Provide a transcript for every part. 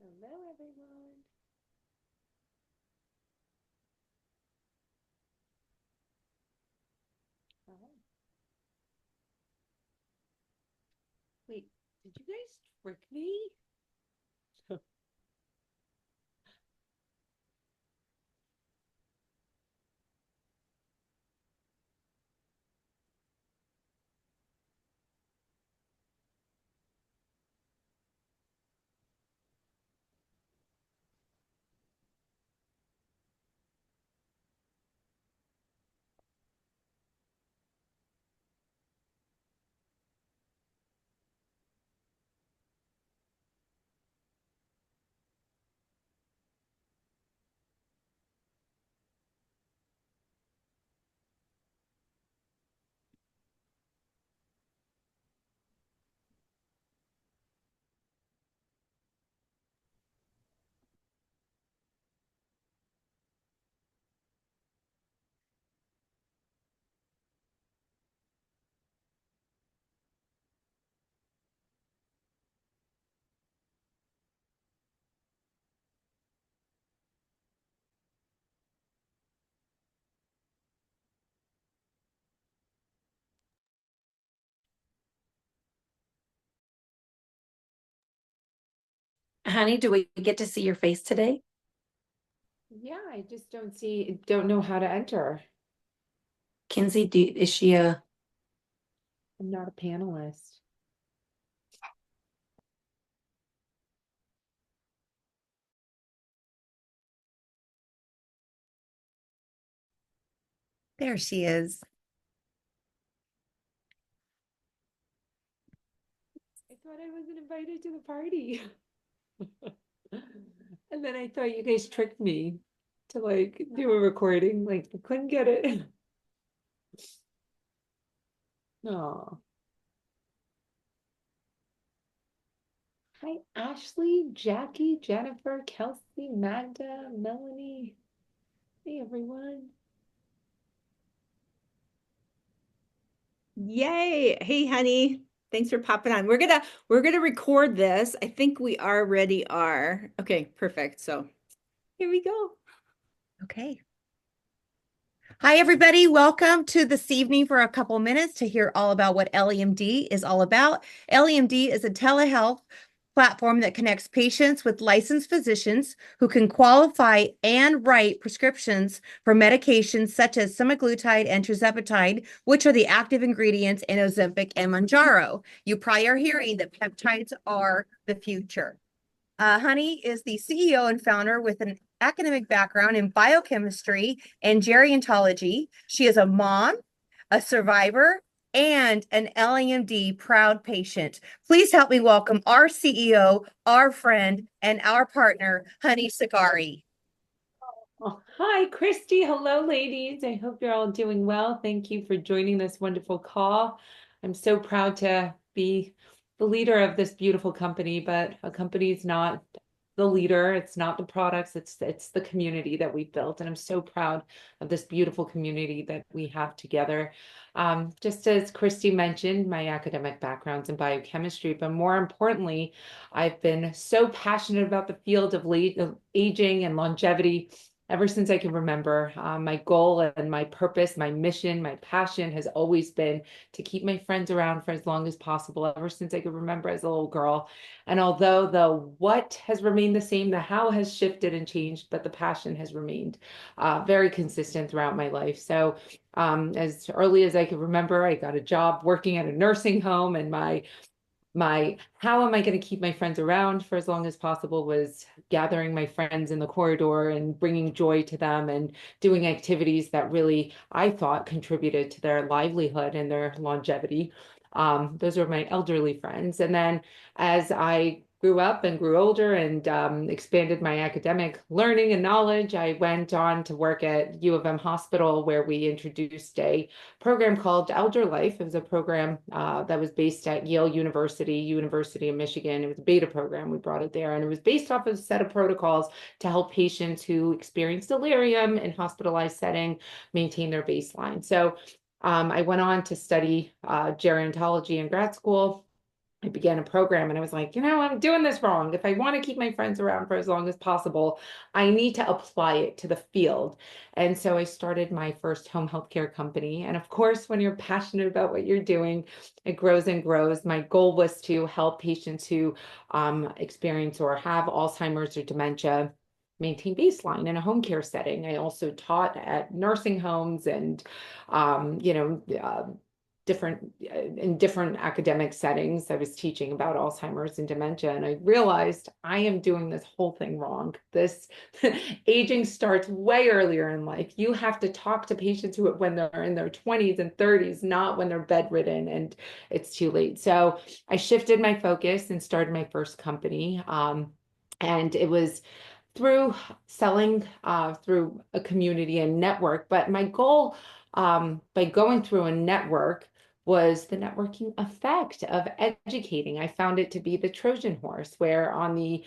Hello, everyone. Oh, wait, did you guys trick me? Honey, do we get to see your face today? Yeah, I just don't know how to enter. Kinsey, is she a I'm not a panelist. There she is. I thought I wasn't invited to the party. And then I thought you guys tricked me to like do a recording. Like I couldn't get it. Oh. Hi, Ashley, Jackie, Jennifer, Kelsey, Magda, Melanie. Hey, everyone. Yay. Hey, honey. Thanks for popping on. We're gonna record this. I think we already are. Okay, perfect. So here we go. Okay. Hi, everybody. Welcome to this evening for a couple minutes to hear all about what EllieMD is all about. EllieMD is a telehealth platform that connects patients with licensed physicians who can qualify and write prescriptions for medications such as semaglutide and tirzepatide, which are the active ingredients in Ozempic and Mounjaro. You probably are hearing that peptides are the future. Hanieh is the CEO and founder with an academic background in biochemistry and gerontology. She is a mom, a survivor, and an LAMD proud patient. Please help me welcome our CEO, our friend, and our partner, Hanieh Sagari. Oh, hi, Kristy. Hello, ladies. I hope you're all doing well. Thank you for joining this wonderful call. I'm so proud to be the leader of this beautiful company, but a company is not the leader. It's not the products. It's the community that we've built, and I'm so proud of this beautiful community that we have together. Just as Kristy mentioned, my academic background's in biochemistry, but more importantly, I've been so passionate about the field of aging and longevity ever since I can remember. My goal and my purpose, my mission, my passion has always been to keep my friends around for as long as possible, ever since I could remember as a little girl. And although the what has remained the same, the how has shifted and changed, but the passion has remained very consistent throughout my life. So as early as I could remember, I got a job working at a nursing home, and my how am I going to keep my friends around for as long as possible was gathering my friends in the corridor and bringing joy to them and doing activities that really I thought contributed to their livelihood and their longevity. Those are my elderly friends. And then as I grew up and grew older and expanded my academic learning and knowledge, I went on to work at U of M Hospital, where we introduced a program called Elder Life. It was a program that was based at Yale University, University of Michigan. It was a beta program. We brought it there, and it was based off of a set of protocols to help patients who experience delirium in hospitalized setting maintain their baseline. So I went on to study gerontology in grad school. I began a program and I was like, I'm doing this wrong. If I want to keep my friends around for as long as possible, I need to apply it to the field. And so I started my first home healthcare company. And of course, when you're passionate about what you're doing, it grows and grows. My goal was to help patients who experience or have Alzheimer's or dementia maintain baseline in a home care setting. I also taught at nursing homes and, um, you know, uh, in different academic settings. I was teaching about Alzheimer's and dementia, and I realized I am doing this whole thing wrong. This aging starts way earlier in life. You have to talk to patients when they're in their 20s and 30s, not when they're bedridden and it's too late. So I shifted my focus and started my first company. And it was through selling through a community and network. But my goal by going through a network was the networking effect of educating. I found it to be the Trojan horse, where on the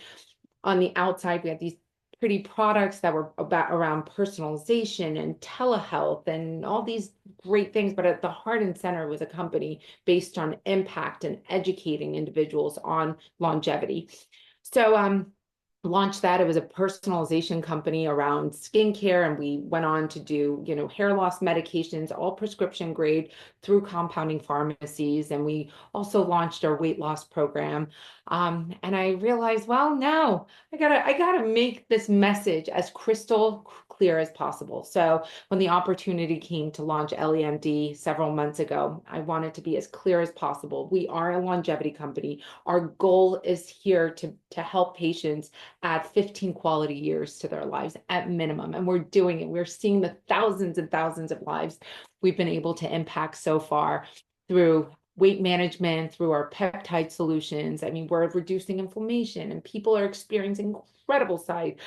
outside we had these pretty products that were around personalization and telehealth and all these great things, but at the heart and center was a company based on impact and educating individuals on longevity. So launched that. It was a personalization company around skincare, and we went on to do, hair loss medications, all prescription grade through compounding pharmacies. And we also launched our weight loss program. And I realized, well, now I gotta make this message as crystal clear as possible. So when the opportunity came to launch EllieMD several months ago, I wanted to be as clear as possible. We are a longevity company. Our goal is here to help patients add 15 quality years to their lives at minimum. And we're doing it. We're seeing the thousands and thousands of lives we've been able to impact so far through weight management, through our peptide solutions. I mean, we're reducing inflammation and people are experiencing incredible side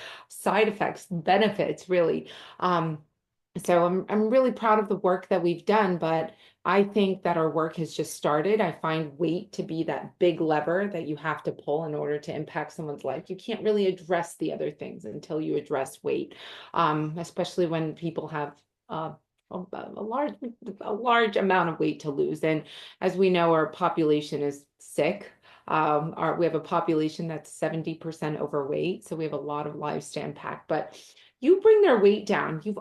effects, benefits, really. So I'm really proud of the work that we've done, but I think that our work has just started. I find weight to be that big lever that you have to pull in order to impact someone's life. You can't really address the other things until you address weight, especially when people have a large amount of weight to lose. And as we know, our population is sick. We have a population that's 70% overweight, so we have a lot of lives to impact. But you bring their weight down, you've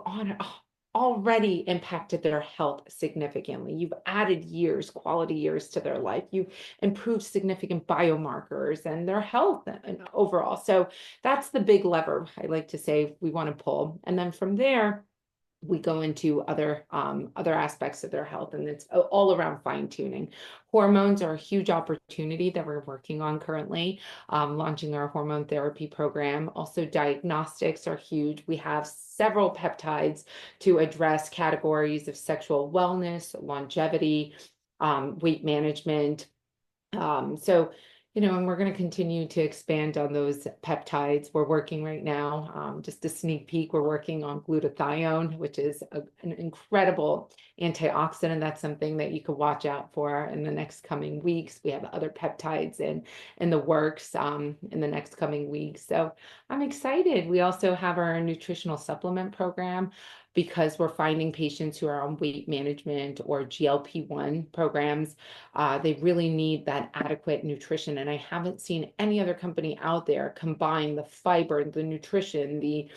already impacted their health significantly. You've added years, quality years to their life. You've improved significant biomarkers and their health and overall. So that's the big lever I like to say we want to pull. And then from there, we go into other aspects of their health, and it's all around fine tuning. Hormones are a huge opportunity that we're working on currently, launching our hormone therapy program. Also, diagnostics are huge. We have several peptides to address categories of sexual wellness, longevity, weight management. And we're going to continue to expand on those peptides. We're working right now, just a sneak peek, we're working on glutathione, which is an incredible antioxidant. That's something that you could watch out for in the next coming weeks. We have other peptides in the works in the next coming weeks. So I'm excited. We also have our nutritional supplement program, because we're finding patients who are on weight management or GLP-1 programs, they really need that adequate nutrition. And I haven't seen any other company out there combine the fiber, the nutrition, the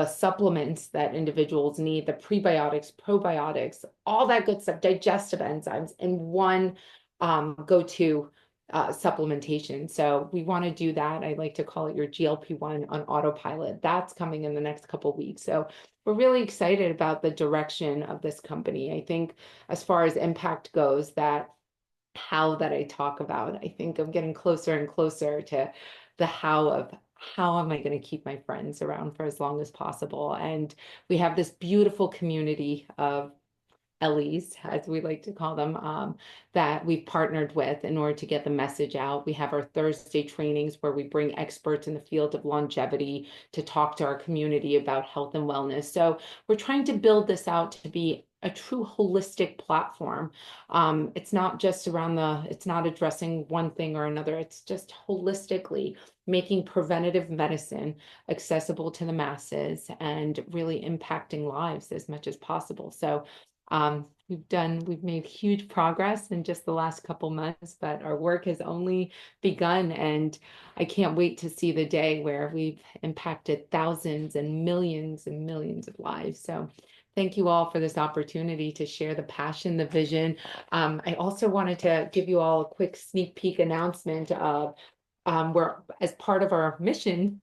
supplements that individuals need, the prebiotics, probiotics, all that good stuff, digestive enzymes in one go-to supplementation. So we want to do that. I like to call it your GLP-1 on autopilot. That's coming in the next couple of weeks. So we're really excited about the direction of this company. I think as far as impact goes, that I talk about, I think I'm getting closer and closer to the how am I going to keep my friends around for as long as possible. And we have this beautiful community of Ellies, as we like to call them, that we've partnered with in order to get the message out. We have our Thursday trainings where we bring experts in the field of longevity to talk to our community about health and wellness. So we're trying to build this out to be a true holistic platform. It's not just it's not addressing one thing or another. It's just holistically making preventative medicine accessible to the masses and really impacting lives as much as possible. So We've made huge progress in just the last couple months, but our work has only begun, and I can't wait to see the day where we've impacted thousands and millions of lives. So thank you all for this opportunity to share the passion, the vision. I also wanted to give you all a quick sneak peek announcement of we're, as part of our mission,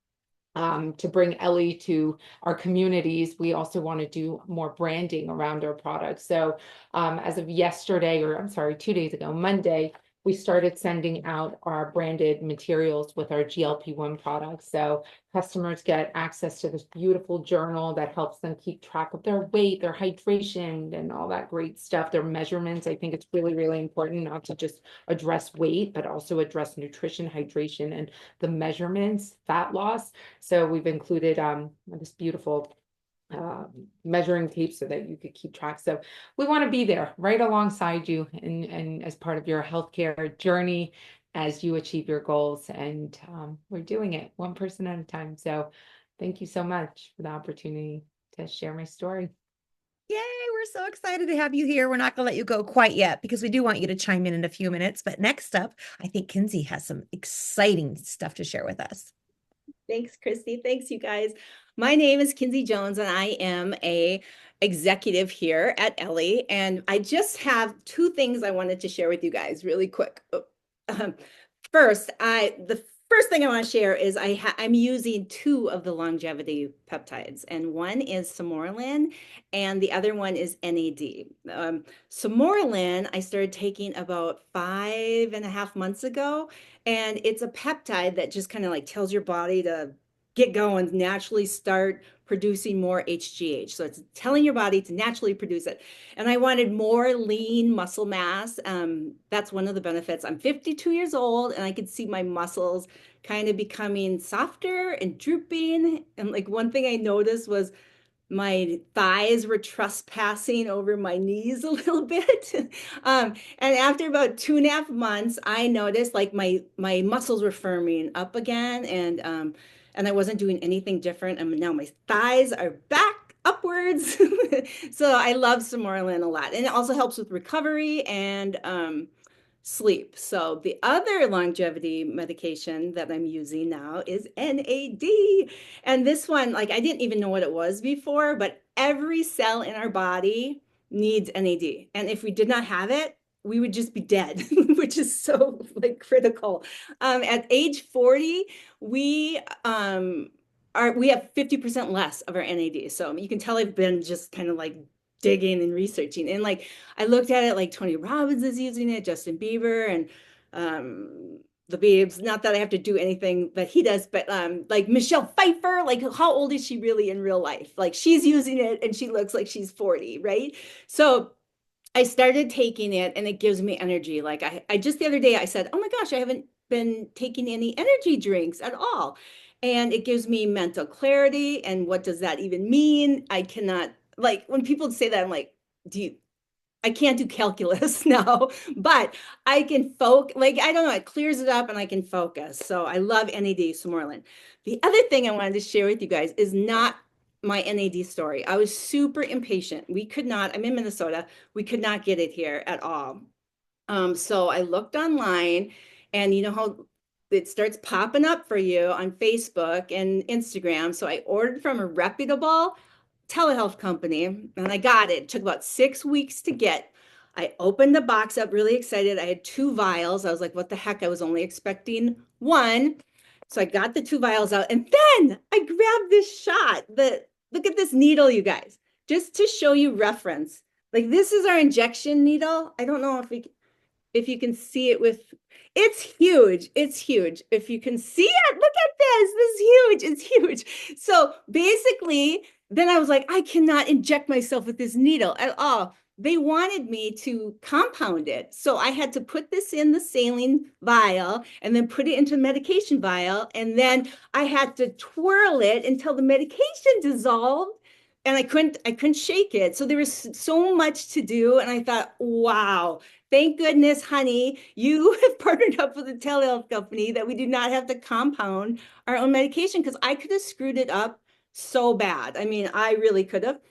to bring Ellie to our communities, we also want to do more branding around our products. So as of yesterday, or I'm sorry, 2 days ago, Monday, we started sending out our branded materials with our GLP-1 products. So customers get access to this beautiful journal that helps them keep track of their weight, their hydration, and all that great stuff, their measurements. I think it's really, really important not to just address weight, but also address nutrition, hydration, and the measurements, fat loss. So we've included this beautiful measuring tape so that you could keep track. So we want to be there right alongside you and as part of your healthcare journey as you achieve your goals. And we're doing it one person at a time. So thank you so much for the opportunity to share my story. Yay, we're so excited to have you here. We're not going to let you go quite yet because we do want you to chime in a few minutes. But next up, I think Kinsey has some exciting stuff to share with us. Thanks, Kristy. Thanks, you guys. My name is Kinsey Jones, and I am a executive here at Ellie. And I just have two things I wanted to share with you guys really quick. First, the first thing I want to share is I'm using two of the longevity peptides, and one is Samoralin, and the other one is NAD. Samoralin, I started taking about 5.5 months ago, and it's a peptide that just kind of like tells your body to get going, naturally start producing more HGH. So it's telling your body to naturally produce it. And I wanted more lean muscle mass. That's one of the benefits. I'm 52 years old, and I could see my muscles kind of becoming softer and drooping. And like one thing I noticed was my thighs were trespassing over my knees a little bit. And after about 2.5 months, I noticed like my muscles were firming up again, and I wasn't doing anything different. And now my thighs are back upwards. So I love Samoralin a lot. And it also helps with recovery and sleep. So the other longevity medication that I'm using now is NAD. And this one, like I didn't even know what it was before, but every cell in our body needs NAD. And if we did not have it, we would just be dead, which is so like critical. At age 40, we we have 50% less of our NAD. So you can tell I've been just kind of like digging and researching. And like I looked at it, like Tony Robbins is using it, Justin Bieber, and the Biebs. Not that I have to do anything that he does, but like Michelle Pfeiffer, like how old is she really in real life? Like she's using it and she looks like she's 40, right? So I started taking it and it gives me energy. Like I just the other day I said, oh my gosh, I haven't been taking any energy drinks at all. And it gives me mental clarity. And what does that even mean? I cannot, like when people say that, I'm like, I can't do calculus now, but I can focus, like, I don't know, it clears it up and I can focus. So I love NAD, Samoralin. The other thing I wanted to share with you guys is not my NAD story. I was super impatient. We could not, I'm in Minnesota, we could not get it here at all. So I looked online, and you know how it starts popping up for you on Facebook and Instagram. So I ordered from a reputable telehealth company, and I got it. It took about 6 weeks to get. I opened the box up really excited. I had 2 vials. I was like, what the heck? I was only expecting one. So I got the 2 vials out, and then I grabbed this shot. Look at this needle, you guys, just to show you reference. Like this is our injection needle. I don't know if you can see it with, it's huge. It's huge. If you can see it, look at this. This is huge. It's huge. So basically, then I was like, I cannot inject myself with this needle at all. They wanted me to compound it. So I had to put this in the saline vial and then put it into the medication vial. And then I had to twirl it until the medication dissolved. And I couldn't shake it. So there was so much to do. And I thought, wow, thank goodness, Hanieh, you have partnered up with a telehealth company that we do not have to compound our own medication, because I could have screwed it up so bad. I mean, I really could have.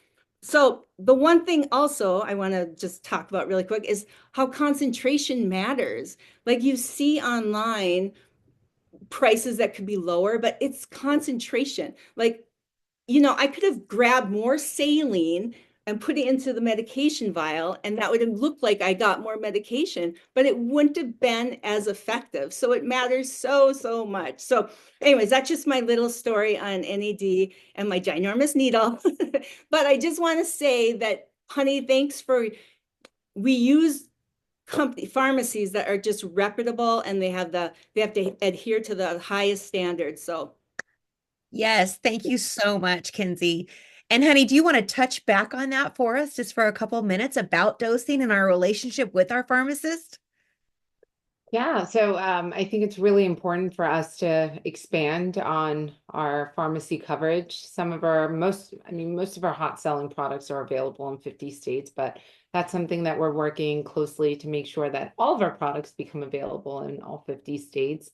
So the one thing also I want to just talk about really quick is how concentration matters. Like you see online prices that could be lower, but it's concentration. Like, I could have grabbed more saline and put it into the medication vial, and that would have looked like I got more medication, but it wouldn't have been as effective. So it matters so, so much. So, anyways, that's just my little story on NAD and my ginormous needle. But I just want to say that, honey, thanks for, we use pharmacies that are just reputable, and they have to adhere to the highest standards. So Yes, thank you so much, Kinsey. And honey, do you want to touch back on that for us just for a couple minutes about dosing and our relationship with our pharmacist? Yeah, so I think it's really important for us to expand on our pharmacy coverage. Most of our hot selling products are available in 50 states, but that's something that we're working closely to make sure that all of our products become available in all 50 states.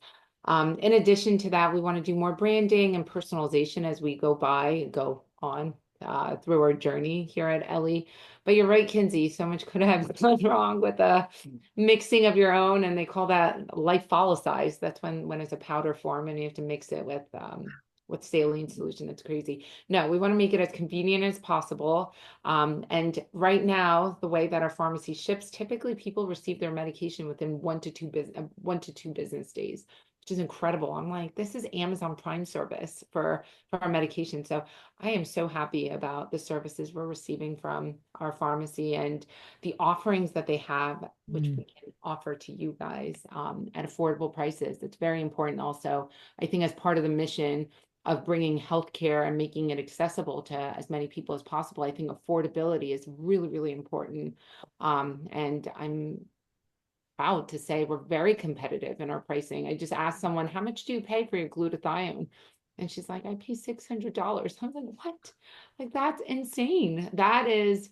In addition to that, we want to do more branding and personalization as we go on through our journey here at Ellie. But you're right, Kinsey, so much could have gone wrong with mixing of your own, and they call that lipolysis. That's when it's a powder form and you have to mix it with saline solution. That's crazy. No, we want to make it as convenient as possible. And right now, the way that our pharmacy ships, typically people receive their medication within 1 to 2 business days, which is incredible. I'm like, this is Amazon Prime service for our medication. So I am so happy about the services we're receiving from our pharmacy and the offerings that they have, which we can offer to you guys at affordable prices. It's very important also, I think, as part of the mission of bringing healthcare and making it accessible to as many people as possible. I think affordability is really, really important. And I'm proud to say we're very competitive in our pricing. I just asked someone, how much do you pay for your glutathione? And she's like, I pay $600. I was like, what? Like, that's insane. That is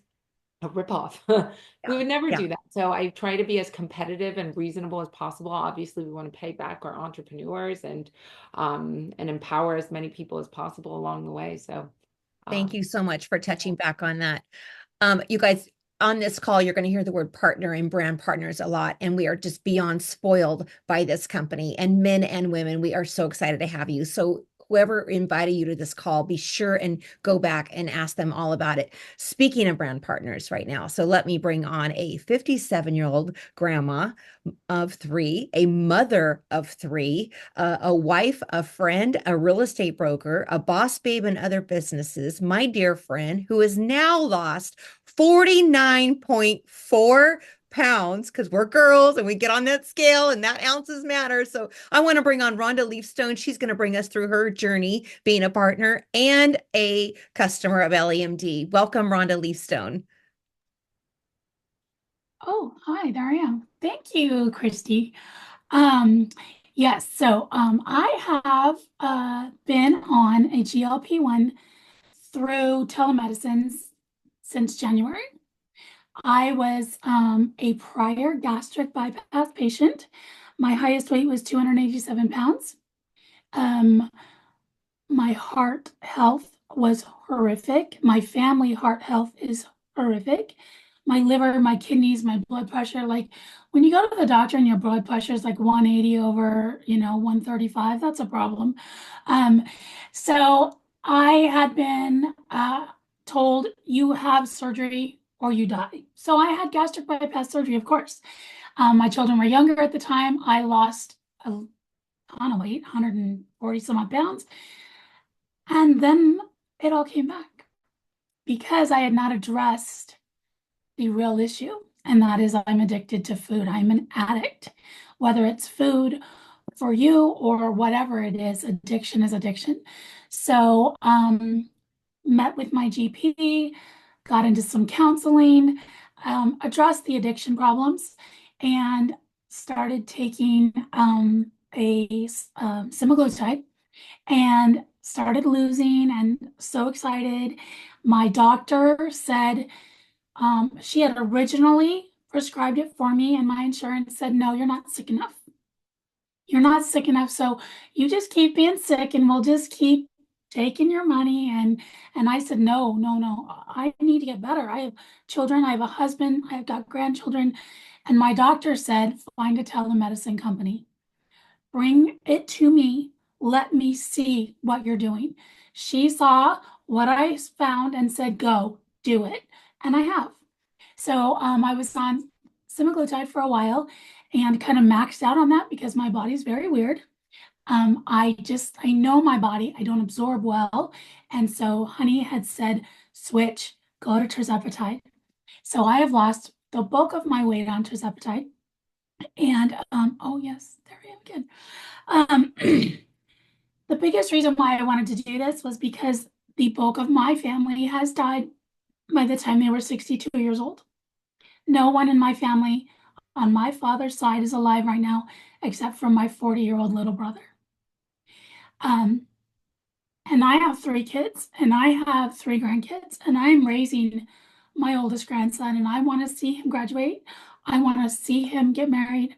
a ripoff. We Yeah, would never yeah. do that. So I try to be as competitive and reasonable as possible. Obviously, we want to pay back our entrepreneurs and empower as many people as possible along the way. So Thank um, you so much for touching back on that. You guys, on this call, you're going to hear the word partner and brand partners a lot, and we are just beyond spoiled by this company. And men and women, we are so excited to have you. So whoever invited you to this call, be sure and go back and ask them all about it. Speaking of brand partners right now, so let me bring on a 57-year-old grandma of three, a mother of three, a wife, a friend, a real estate broker, a boss babe in other businesses, my dear friend, who has now lost 49.4 pounds because we're girls and we get on that scale and that ounces matter. So I want to bring on Rhonda Leafstone. She's going to bring us through her journey being a partner and a customer of EllieMD. Welcome, Rhonda Leafstone. Oh, hi, there I am. Thank you, Kristy. Um, yes, so I have been on a GLP-1 through telemedicine since January. I was a prior gastric bypass patient. My highest weight was 287 pounds. Um, my heart health was horrific. My family heart health is horrific. My liver, my kidneys, my blood pressure, like when you go to the doctor and your blood pressure is like 180 over, 135, that's a problem. Um, so I had been told you have surgery or you die. So I had gastric bypass surgery, of course. My children were younger at the time. I lost a ton of weight, 140 some odd pounds. And then it all came back because I had not addressed the real issue. And that is I'm addicted to food. I'm an addict, whether it's food for you or whatever it is, addiction is addiction. So, met with my GP, got into some counseling, addressed the addiction problems, and started taking a semaglutide and started losing and so excited. My doctor said she had originally prescribed it for me, and my insurance said, no, you're not sick enough. You're not sick enough. So you just keep being sick and we'll just keep taking your money. And I said, no, no, no, I need to get better. I have children, I have a husband, I've got grandchildren. And my doctor said, find a telemedicine company. Bring it to me. Let me see what you're doing. She saw what I found and said, go do it. And I have. So I was on semaglutide for a while and kind of maxed out on that because my body's very weird. I know my body, I don't absorb well. And so Hanieh had said, switch, go to tirzepatide. So I have lost the bulk of my weight on tirzepatide. And oh yes, there I am again. The biggest reason why I wanted to do this was because the bulk of my family has died by the time they were 62 years old. No one in my family on my father's side is alive right now, except for my 40-year-old little brother. And I have 3 kids and I have 3 grandkids, and I'm raising my oldest grandson, and I want to see him graduate. I want to see him get married.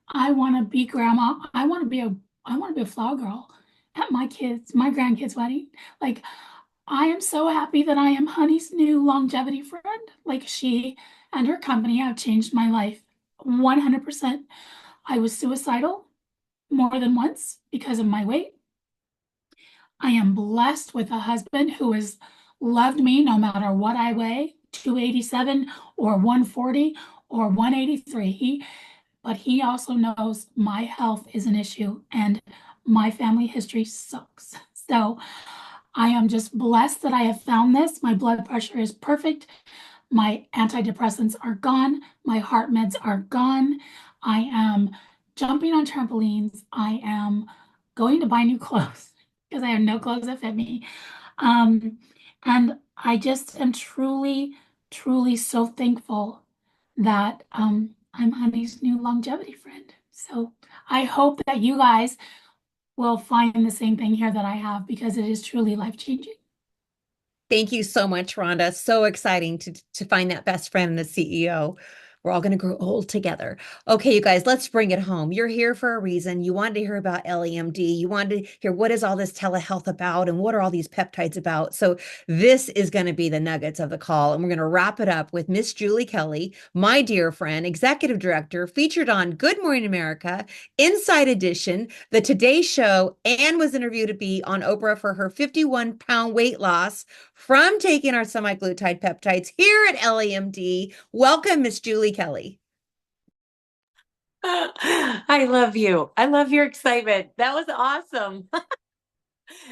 I want to be grandma. I want to be a flower girl at my grandkids' wedding. Like, I am so happy that I am Honey's new longevity friend. Like, she and her company have changed my life 100%. I was suicidal more than once because of my weight. I am blessed with a husband who has loved me no matter what I weigh, 287 or 140 or 183. But he also knows my health is an issue and my family history sucks. So I am just blessed that I have found this. My blood pressure is perfect. My antidepressants are gone. My heart meds are gone. I am jumping on trampolines. I am going to buy new clothes because I have no clothes that fit me. And I just am truly, truly so thankful that I'm Honey's new longevity friend. So I hope that you guys will find the same thing here that I have, because it is truly life-changing. Thank you so much, Rhonda. So exciting to find that best friend and the CEO. We're all going to grow old together. Okay, you guys, let's bring it home. You're here for a reason. You wanted to hear about EllieMD. You wanted to hear what is all this telehealth about and what are all these peptides about. So this is going to be the nuggets of the call. And we're going to wrap it up with Miss Julie Kelly, my dear friend, executive director, featured on Good Morning America, Inside Edition, the Today Show, and was interviewed to be on Oprah for her 51-pound weight loss from taking our semaglutide peptides here at EllieMD. Welcome, Miss Julie Kelly. I love you. I love your excitement. That was awesome.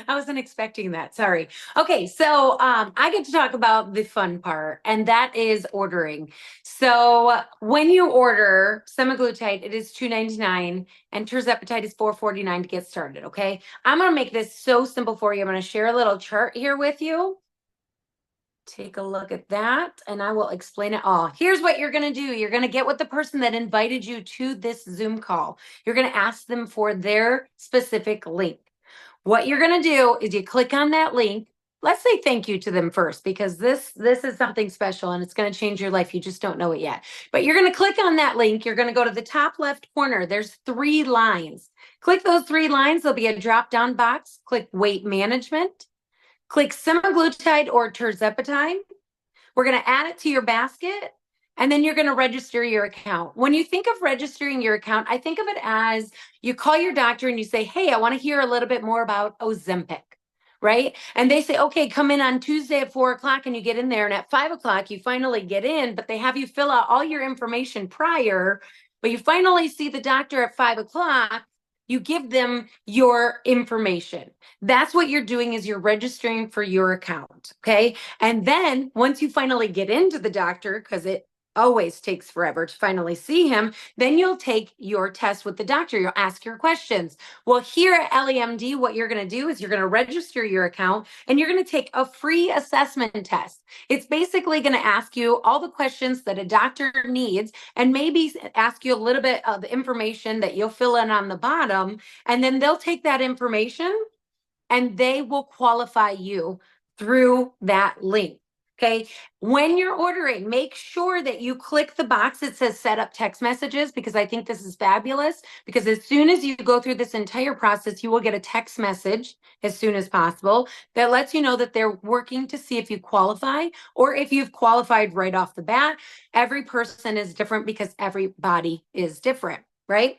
I wasn't expecting that. Sorry. Okay, so I get to talk about the fun part, and that is ordering. So when you order semaglutide, it is $2.99, and tirzepatide is $4.49 to get started. Okay, I'm gonna make this so simple for you. I'm gonna share a little chart here with you. Take a look at that, and I will explain it all. Here's what you're going to do. You're going to get with the person that invited you to this Zoom call. You're going to ask them for their specific link. What you're going to do is you click on that link. Let's say thank you to them first, because this is something special and it's going to change your life. You just don't know it yet. But you're going to click on that link. You're going to go to the top left corner. There's 3 lines. Click those 3 lines. There'll be a drop-down box. Click weight management. Click semaglutide or tirzepatide. We're going to add it to your basket, and then you're going to register your account. When you think of registering your account, I think of it as you call your doctor and you say, hey, I want to hear a little bit more about Ozempic, right? And they say, okay, come in on Tuesday at 4 o'clock, and you get in there, and at 5 o'clock, you finally get in, but they have you fill out all your information prior, but you finally see the doctor at 5 o'clock. You give them your information. That's what you're doing, is you're registering for your account, okay? And then once you finally get into the doctor, because it always takes forever to finally see him, then you'll take your test with the doctor. You'll ask your questions. Well, here at EllieMD, what you're going to do is you're going to register your account, and you're going to take a free assessment test. It's basically going to ask you all the questions that a doctor needs, and maybe ask you a little bit of the information that you'll fill in on the bottom, and then they'll take that information and they will qualify you through that link. Okay. When you're ordering, make sure that you click the box that says set up text messages, because I think this is fabulous. Because as soon as you go through this entire process, you will get a text message as soon as possible that lets you know that they're working to see if you qualify, or if you've qualified right off the bat. Every person is different because everybody is different, right?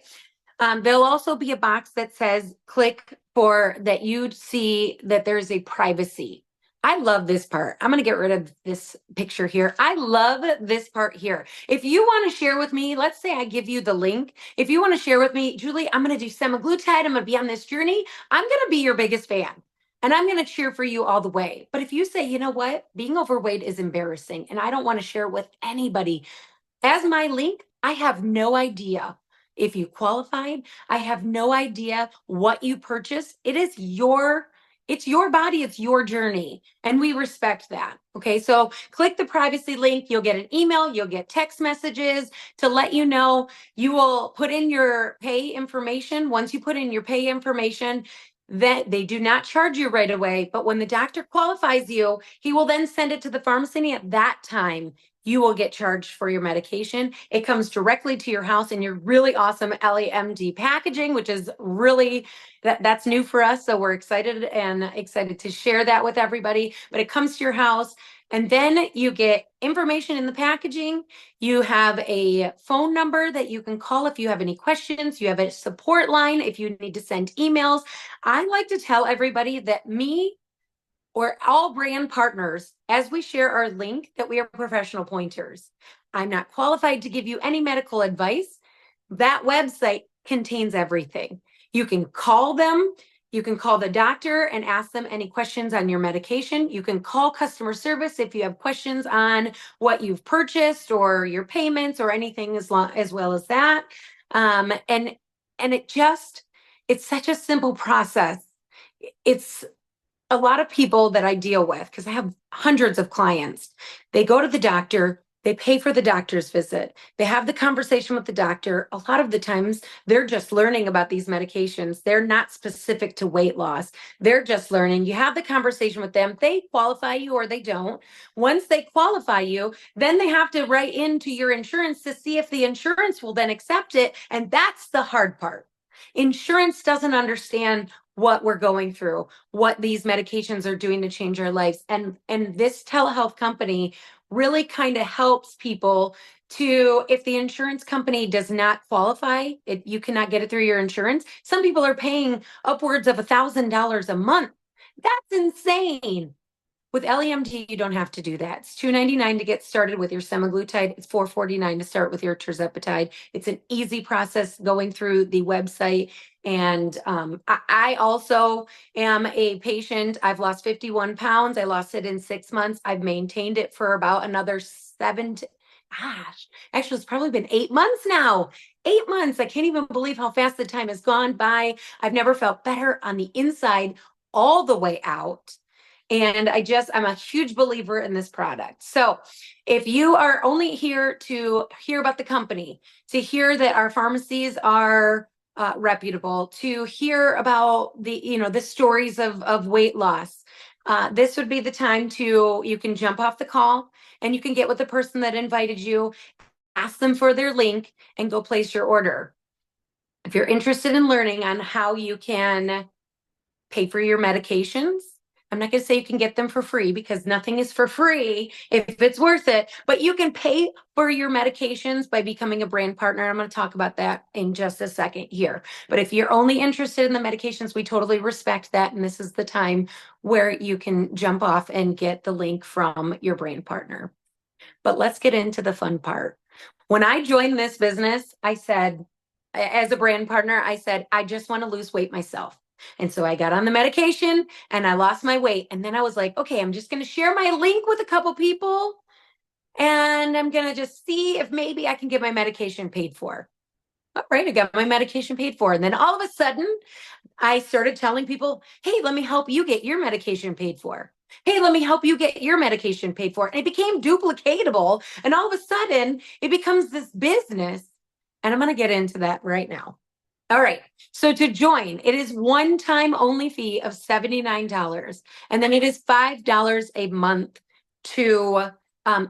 There'll also be a box that says click for that you'd see that there's a privacy. I love this part. I'm going to get rid of this picture here. I love this part here. If you want to share with me, let's say I give you the link. If you want to share with me, Julie, I'm going to do semaglutide. I'm going to be on this journey. I'm going to be your biggest fan. And I'm going to cheer for you all the way. But if you say, you know what, being overweight is embarrassing and I don't want to share with anybody, as my link, I have no idea if you qualified. I have no idea what you purchased. It's your body, it's your journey, and we respect that. Okay, so click the privacy link. You'll get an email, you'll get text messages to let you know. You will put in your pay information. Once you put in your pay information, that they do not charge you right away, but when the doctor qualifies you, he will then send it to the pharmacy, and at that time you will get charged for your medication. It comes directly to your house in your really awesome EllieMD packaging, which is really, that's new for us. So we're excited to share that with everybody. But it comes to your house, and then you get information in the packaging. You have a phone number that you can call if you have any questions. You have a support line if you need to send emails. I like to tell everybody that me or all brand partners, as we share our link, that we are professional pointers. I'm not qualified to give you any medical advice. That website contains everything. You can call them. You can call the doctor and ask them any questions on your medication. You can call customer service if you have questions on what you've purchased or your payments or anything as well as that. And it's such a simple process. It's a lot of people that I deal with, because I have hundreds of clients, they go to the doctor, they pay for the doctor's visit, they have the conversation with the doctor. A lot of the times they're just learning about these medications. They're not specific to weight loss. They're just learning. You have the conversation with them. They qualify you or they don't. Once they qualify you, then they have to write into your insurance to see if the insurance will then accept it. And that's the hard part. Insurance doesn't understand what we're going through, what these medications are doing to change our lives. And this telehealth company really kind of helps people to, if the insurance company does not qualify, you cannot get it through your insurance. Some people are paying upwards of $1,000 a month. That's insane. With EllieMD, you don't have to do that. It's $299 to get started with your semaglutide. It's $449 to start with your tirzepatide. It's an easy process going through the website. And I also am a patient. I've lost 51 pounds. I lost it in 6 months. I've maintained it for about another actually, it's probably been 8 months now. 8 months. I can't even believe how fast the time has gone by. I've never felt better on the inside all the way out. And I'm a huge believer in this product. So if you are only here to hear about the company, to hear that our pharmacies are reputable, to hear about the stories of weight loss, this would be the time you can jump off the call and you can get with the person that invited you, ask them for their link, and go place your order. If you're interested in learning on how you can pay for your medications, I'm not going to say you can get them for free, because nothing is for free if it's worth it, but you can pay for your medications by becoming a brand partner. I'm going to talk about that in just a second here. But if you're only interested in the medications, we totally respect that. And this is the time where you can jump off and get the link from your brand partner. But let's get into the fun part. When I joined this business, I said, as a brand partner, I said, I just want to lose weight myself. And so I got on the medication and I lost my weight. And then I was like, okay, I'm just going to share my link with a couple people and I'm going to just see if maybe I can get my medication paid for. All right, I got my medication paid for. And then all of a sudden, I started telling people, hey, let me help you get your medication paid for. Hey, let me help you get your medication paid for. And it became duplicatable. And all of a sudden, it becomes this business. And I'm going to get into that right now. All right. So to join, it is one-time only fee of $79. And then it is $5 a month to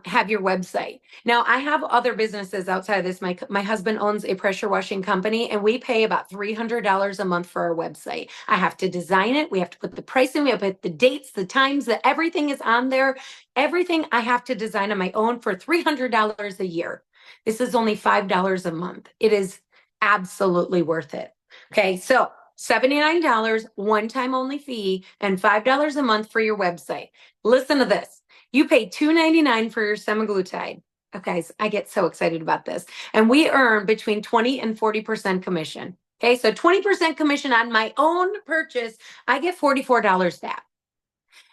have your website. Now, I have other businesses outside of this. My husband owns a pressure washing company, and we pay about $300 a month for our website. I have to design it. We have to put the price in. We have to put the dates, the times, that everything is on there. Everything I have to design on my own for $300 a year. This is only $5 a month. It is absolutely worth it. Okay, so $79 one-time only fee and $5 a month for your website. Listen to this. You pay $2.99 for your semaglutide. Okay, I get so excited about this. And we earn between 20 and 40% commission. Okay, so 20% commission on my own purchase, I get $44 back.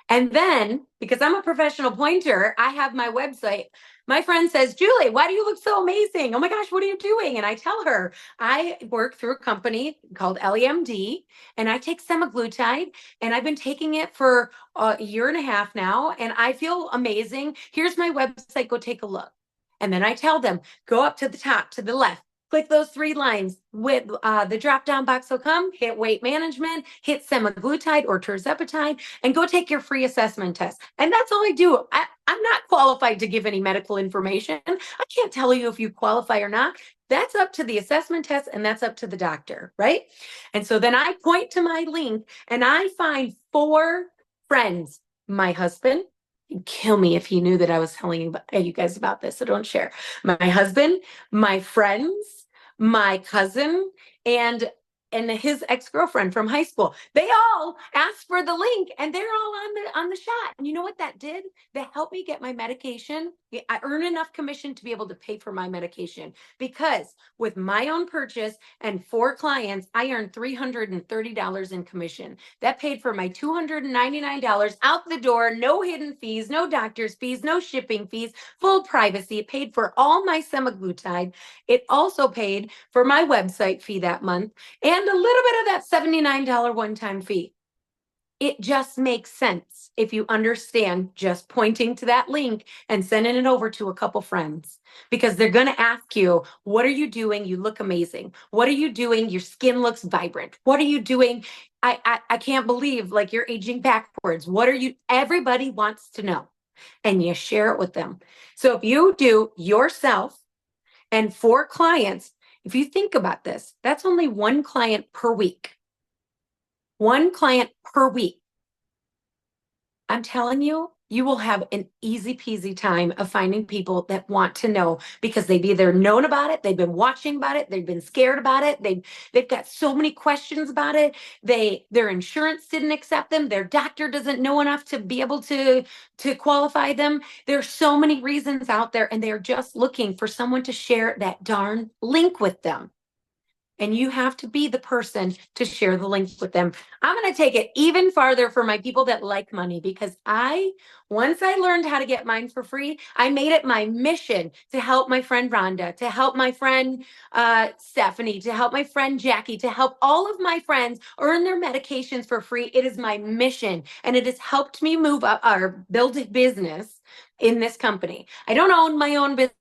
And then, because I'm a professional pointer, I have my website. My friend says, Julie, why do you look so amazing? Oh my gosh, what are you doing? And I tell her, I work through a company called EllieMD, and I take semaglutide, and I've been taking it for a year and a half now, and I feel amazing. Here's my website, go take a look. And then I tell them, go up to the top, to the left, click those 3 lines with the drop-down box will come, hit weight management, hit semaglutide or tirzepatide, and go take your free assessment test. And that's all I do. I'm not qualified to give any medical information. I can't tell you if you qualify or not. That's up to the assessment test, and that's up to the doctor, right? And so then I point to my link, and I find 4 friends. My husband, he'd kill me if he knew that I was telling you guys about this, so don't share. My husband, my friends, my cousin, and his ex-girlfriend from high school. They all asked for the link, and they're all on the shot. And you know what that did? That helped me get my medication. I earn enough commission to be able to pay for my medication, because with my own purchase and 4 clients, I earned $330 in commission. That paid for my $299 out the door, no hidden fees, no doctor's fees, no shipping fees, full privacy. It paid for all my semaglutide. It also paid for my website fee that month and a little bit of that $79 one-time fee. It just makes sense if you understand just pointing to that link and sending it over to a couple friends, because they're going to ask you, what are you doing? You look amazing. What are you doing? Your skin looks vibrant. What are you doing? I can't believe, like, you're aging backwards. What are you? Everybody wants to know, and you share it with them. So if you do yourself and 4 clients, if you think about this, that's only 1 client per week. 1 client per week. I'm telling you, you will have an easy peasy time of finding people that want to know, because they've either known about it, they've been watching about it, they've been scared about it, they've got so many questions about it. Their insurance didn't accept them, their doctor doesn't know enough to be able to qualify them. There's so many reasons out there, and they're just looking for someone to share that darn link with them. And you have to be the person to share the link with them. I'm going to take it even farther for my people that like money, because once I learned how to get mine for free, I made it my mission to help my friend Rhonda, to help my friend Stephanie, to help my friend Jackie, to help all of my friends earn their medications for free. It is my mission, and it has helped me move up or build a business in this company. I don't own my own business.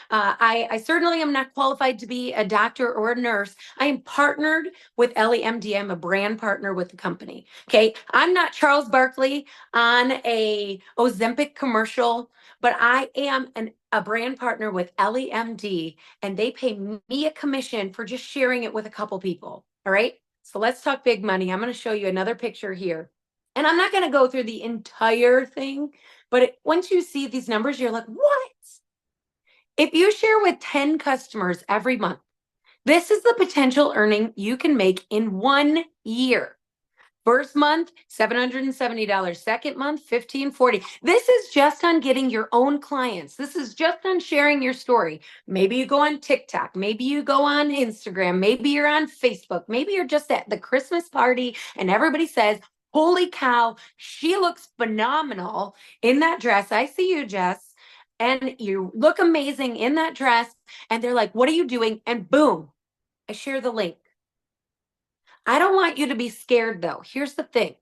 I certainly am not qualified to be a doctor or a nurse. I am partnered with EllieMD. I'm a brand partner with the company. Okay. I'm not Charles Barkley on a Ozempic commercial, but I am a brand partner with EllieMD, and they pay me a commission for just sharing it with a couple people. All right. So let's talk big money. I'm going to show you another picture here. And I'm not going to go through the entire thing, but once you see these numbers, you're like, what? If you share with 10 customers every month, this is the potential earning you can make in 1 year. First month, $770. Second month, $1,540. This is just on getting your own clients. This is just on sharing your story. Maybe you go on TikTok. Maybe you go on Instagram. Maybe you're on Facebook. Maybe you're just at the Christmas party and everybody says, holy cow, she looks phenomenal in that dress. I see you, Jess. And you look amazing in that dress. And they're like, what are you doing? And boom, I share the link. I don't want you to be scared, though. Here's the thing.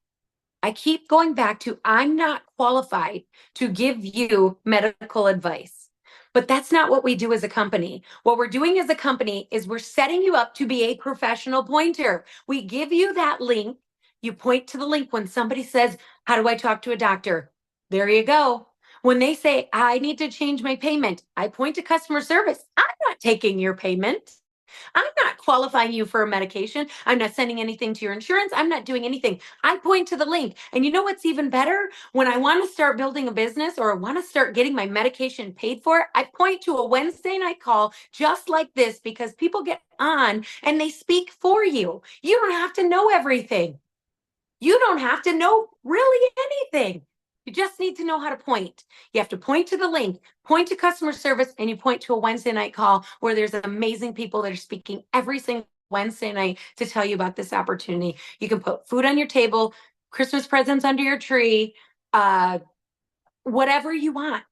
I keep going back to, I'm not qualified to give you medical advice. But that's not what we do as a company. What we're doing as a company is we're setting you up to be a professional pointer. We give you that link. You point to the link when somebody says, how do I talk to a doctor? There you go. When they say, I need to change my payment, I point to customer service. I'm not taking your payment. I'm not qualifying you for a medication. I'm not sending anything to your insurance. I'm not doing anything. I point to the link. And you know what's even better? When I want to start building a business or I want to start getting my medication paid for, I point to a Wednesday night call just like this, because people get on and they speak for you. You don't have to know everything. You don't have to know really anything. You just need to know how to point. You have to point to the link, point to customer service, and you point to a Wednesday night call where there's amazing people that are speaking every single Wednesday night to tell you about this opportunity. You can put food on your table, Christmas presents under your tree, whatever you want.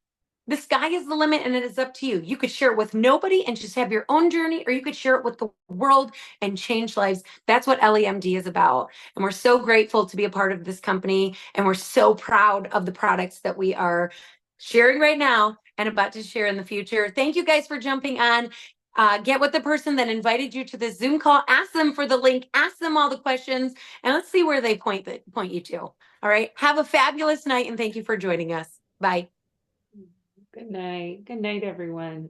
The sky is the limit and it is up to you. You could share it with nobody and just have your own journey, or you could share it with the world and change lives. That's what EllieMD is about. And we're so grateful to be a part of this company. And we're so proud of the products that we are sharing right now and about to share in the future. Thank you guys for jumping on. Get with the person that invited you to this Zoom call. Ask them for the link. Ask them all the questions. And let's see where they point you to. All right. Have a fabulous night. And thank you for joining us. Bye. Good night. Good night, everyone.